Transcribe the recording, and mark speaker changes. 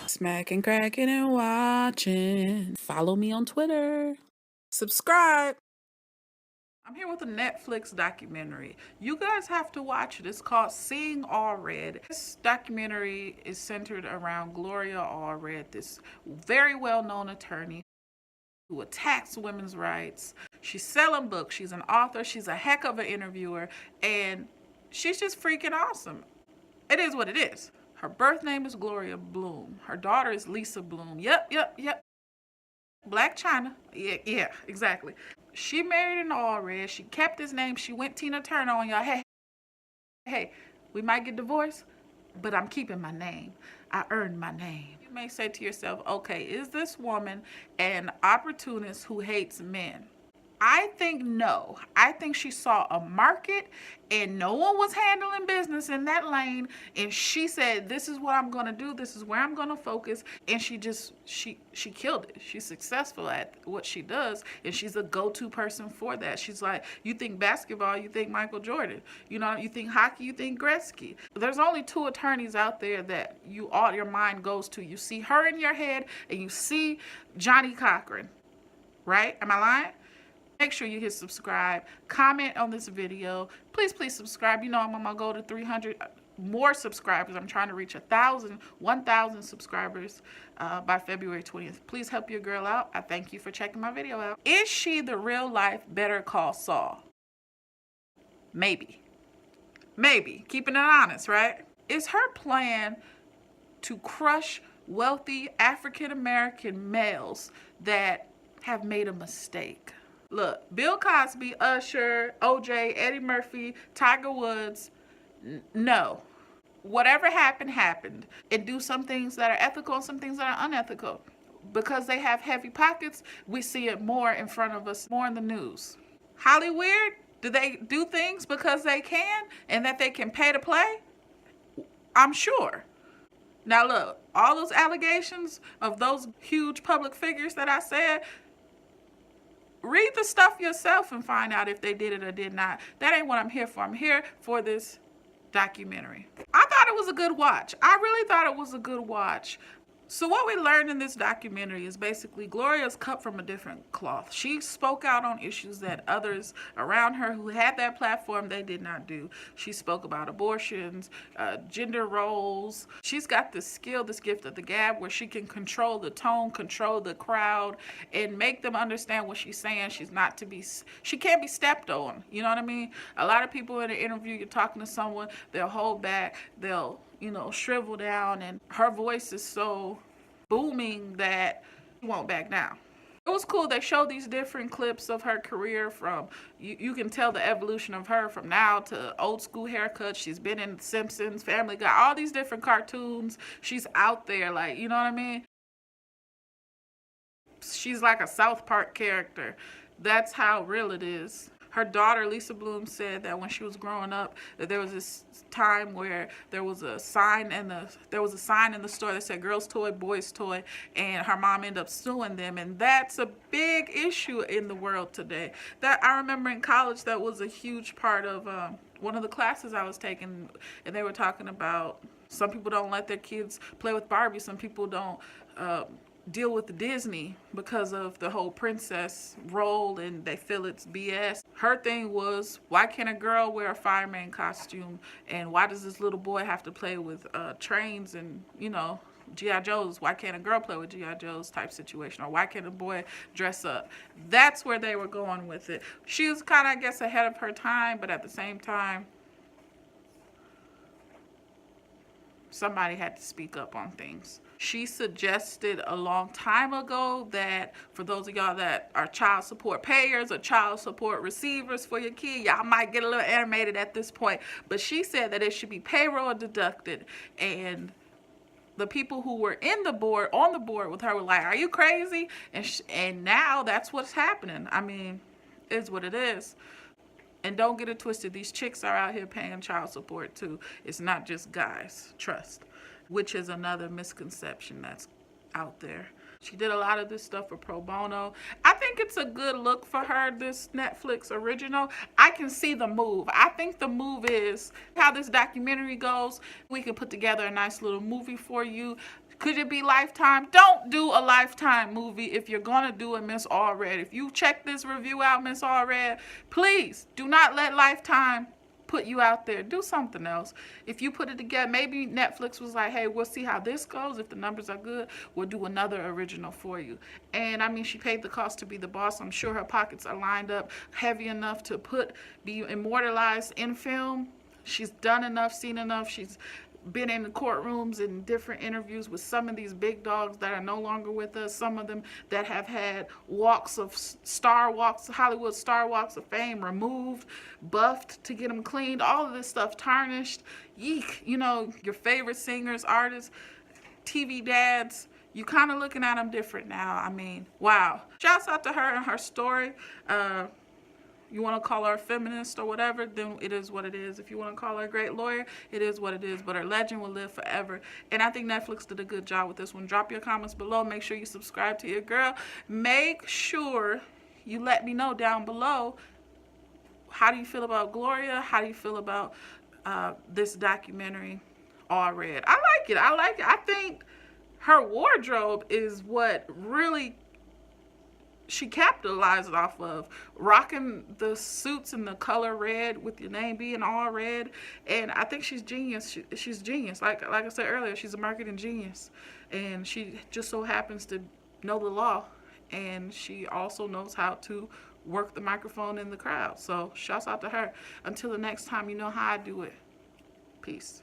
Speaker 1: Smacking, cracking, and watching. Follow me on Twitter. Subscribe. I'm here with a Netflix documentary. You guys have to watch it. It's called Seeing Allred. This documentary is centered around Gloria Allred, this very well-known attorney who attacks women's rights. She's selling books. She's an author. She's a heck of an interviewer. And she's just freaking awesome. It is what it is. Her birth name is Gloria Bloom. Her daughter is Lisa Bloom. Yep. Black China. Yeah, exactly. She married an Allred. She kept his name. She went Tina Turner on y'all. Hey, we might get divorced, but I'm keeping my name. I earned my name. You may say to yourself, okay, is this woman an opportunist who hates men? I think no. I think she saw a market and no one was handling business in that lane. And she said, this is what I'm going to do. This is where I'm going to focus. And she killed it. She's successful at what she does. And she's a go-to person for that. She's like, you think basketball, you think Michael Jordan. You know, you think hockey, you think Gretzky. There's only two attorneys out there that all your mind goes to. You see her in your head and you see Johnny Cochran. Right? Am I lying? Make sure you hit subscribe, comment on this video. Please subscribe. You know I'm gonna go to 300 more subscribers. I'm trying to reach 1,000 subscribers by February 20th. Please help your girl out. I thank you for checking my video out. Is she the real life Better Call Saul? Maybe. Keeping it honest, right? Is her plan to crush wealthy African-American males that have made a mistake? Look, Bill Cosby, Usher, OJ, Eddie Murphy, Tiger Woods, no. Whatever happened. And do some things that are ethical and some things that are unethical. Because they have heavy pockets, we see it more in front of us, more in the news. Hollywood, do they do things because they can and that they can pay to play? I'm sure. Now look, all those allegations of those huge public figures that I said, read the stuff yourself and find out if they did it or did not. That ain't what I'm here for. I'm here for this documentary. I thought it was a good watch. I really thought it was a good watch. So what we learned in this documentary is basically Gloria's cut from a different cloth. She spoke out on issues that others around her who had that platform, they did not do. She spoke about abortions, gender roles. She's got this skill, this gift of the gab where she can control the tone, control the crowd, and make them understand what she's saying. She can't be stepped on. You know what I mean? A lot of people in an interview, you're talking to someone, they'll hold back, they'll shrivel down, and her voice is so booming that she won't back down. It was cool. They showed these different clips of her career from, you can tell the evolution of her from now to old school haircuts. She's been in Simpsons, Family Guy, all these different cartoons. She's out there, like, you know what I mean? She's like a South Park character. That's how real it is. Her daughter, Lisa Bloom, said that when she was growing up, that there was this time where there was a sign in the store that said girls toy, boys toy, and her mom ended up suing them. And that's a big issue in the world today. That I remember in college, that was a huge part of one of the classes I was taking, and they were talking about some people don't let their kids play with Barbie. Some people don't deal with Disney because of the whole princess role, and they feel it's BS. Her thing was, why can't a girl wear a fireman costume, and why does this little boy have to play with trains and G.I. Joes? Why can't a girl play with G.I. Joes type situation? Or why can't a boy dress up? That's where they were going with it. She was kind of, I guess, ahead of her time, but at the same time, somebody had to speak up on things. She suggested a long time ago that for those of y'all that are child support payers or child support receivers for your kid, y'all might get a little animated at this point, but she said that it should be payroll deducted. And the people who were on the board with her were like, are you crazy? And now that's what's happening. I mean, it's what it is. And don't get it twisted. These chicks are out here paying child support too. It's not just guys. Trust. Which is another misconception that's out there. She did a lot of this stuff for pro bono. I think it's a good look for her, this Netflix original. I can see the move. I think the move is how this documentary goes. We can put together a nice little movie for you. Could it be Lifetime? Don't do a Lifetime movie if you're going to do a Miss Allred. If you check this review out, Miss Allred, please do not let Lifetime put you out there. Do something else. If you put it together, maybe Netflix was like, hey, we'll see how this goes. If the numbers are good, we'll do another original for you. And I mean, she paid the cost to be the boss. I'm sure her pockets are lined up heavy enough to be immortalized in film. She's done enough, seen enough. She's been in the courtrooms and different interviews with some of these big dogs that are no longer with us, some of them that have had Hollywood star walks of fame removed, buffed to get them cleaned, all of this stuff tarnished. Yeek, you know, your favorite singers, artists, TV dads, you kind of looking at them different now. I mean, wow. Shouts out to her and her story. You want to call her a feminist or whatever, then it is what it is. If you want to call her a great lawyer, it is what it is. But her legend will live forever. And I think Netflix did a good job with this one. Drop your comments below. Make sure you subscribe to your girl. Make sure you let me know down below, how do you feel about Gloria? How do you feel about this documentary, Allred? I like it. I like it. I think her wardrobe is what really she capitalized off of, rocking the suits in the color red with your name being all red. And I think she's genius. She's genius. Like I said earlier, she's a marketing genius, and she just so happens to know the law, and she also knows how to work the microphone in the crowd. So shouts out to her. Until the next time, you know how I do it. Peace.